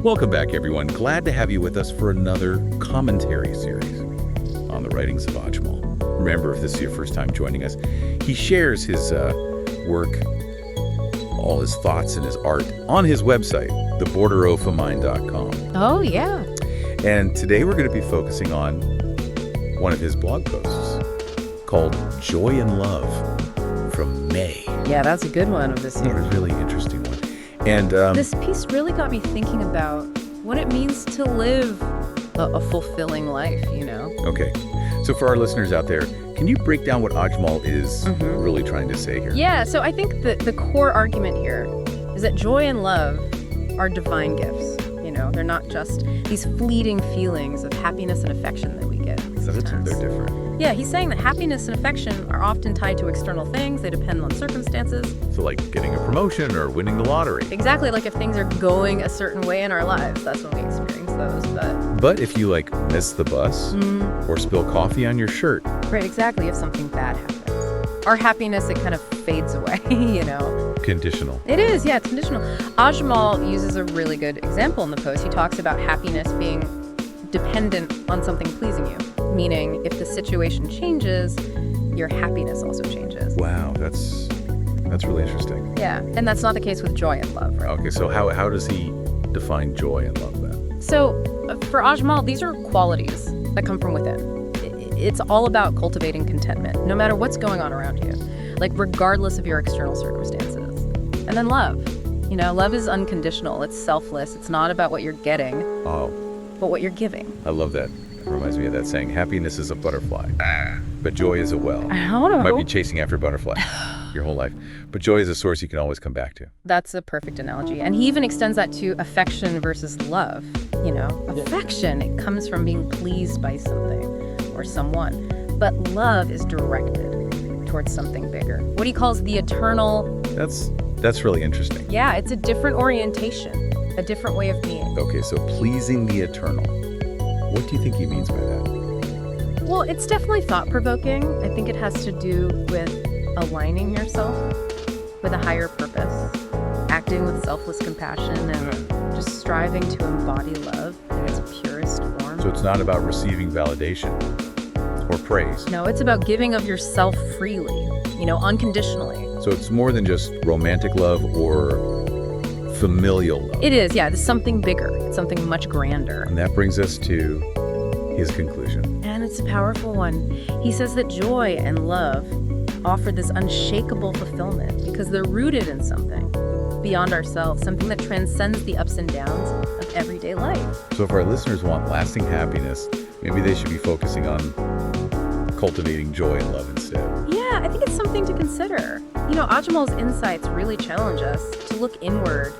Welcome back, everyone. Glad to have you with us for another commentary series on the writings of Ajmal. Remember, if this is your first time joining us, he shares his work, all his thoughts and his art on his website, theborderofamind.com. Oh, yeah. And today we're going to be focusing on one of his blog posts called Joy and Love from May. Yeah, that's a good one of this It year. was a really interesting one. And This piece really got me thinking about what it means to live a fulfilling life, you know? okay, so for our listeners out there, can you break down what Ajmal is really trying to say here? Yeah, so I think that the core argument here is that joy and love are divine gifts, you know? They're not just these fleeting feelings of happiness and affection that we get. So they're different. Yeah, he's saying that happiness and affection are often tied to external things. They depend on circumstances. So like getting a promotion or winning the lottery. Exactly, like if things are going a certain way in our lives, that's when we experience those. But if you like miss the bus or spill coffee on your shirt. Right, exactly, if something bad happens. Our happiness, it kind of fades away, you know? Conditional. It is, yeah, it's conditional. Ajmal uses a really good example in the post. He talks about happiness being dependent on something pleasing you, meaning if the situation changes, your happiness also changes. Wow, that's really interesting. Yeah, and that's not the case with joy and love, right? Okay, so how does he define joy and love then? So for Ajmal, these are qualities that come from within. It's all about cultivating contentment, no matter what's going on around you, like regardless of your external circumstances. And then love. You know, love is unconditional. It's selfless. It's not about what you're getting, but what you're giving. I love that. It reminds me of that saying, happiness is a butterfly, but joy is a well. I don't know. You might be chasing after a butterfly your whole life, but joy is a source you can always come back to. That's a perfect analogy. And he even extends that to affection versus love. You know, affection, it comes from being pleased by something or someone, but love is directed towards something bigger. What he calls the eternal. That's really interesting. Yeah, it's a different orientation, a different way of being. Okay, so pleasing the eternal. What do you think he means by that? Well, it's definitely thought-provoking. I think it has to do with aligning yourself with a higher purpose, acting with selfless compassion, and just striving to embody love in its purest form. So it's not about receiving validation or praise. No, it's about giving of yourself freely, you know, unconditionally. So it's more than just romantic love or familial love. It is, yeah. There's something bigger. It's something much grander. And that brings us to his conclusion. And it's a powerful one. He says that joy and love offer this unshakable fulfillment because they're rooted in something beyond ourselves, something that transcends the ups and downs of everyday life. So if our listeners want lasting happiness, maybe they should be focusing on cultivating joy and love instead. Yeah, I think it's something to consider. You know, Ajmal's insights really challenge us to look inward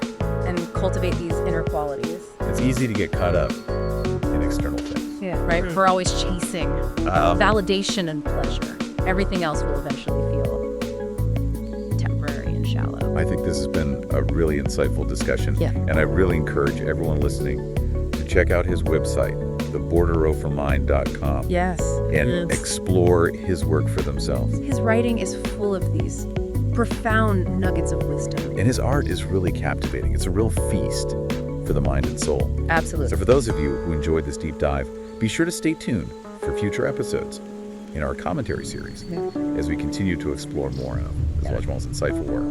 and cultivate these inner qualities. It's easy to get caught up in external things. Yeah, right? We're always chasing validation and pleasure. Everything else will eventually feel temporary and shallow. I think this has been a really insightful discussion. Yeah. And I really encourage everyone listening to check out his website, theborderofamind.com. Yes. And explore his work for themselves. His writing is full of these profound nuggets of wisdom. And his art is really captivating. It's a real feast for the mind and soul. Absolutely. So for those of you who enjoyed this deep dive, be sure to stay tuned for future episodes in our commentary series as we continue to explore more of Ajmal's insightful work.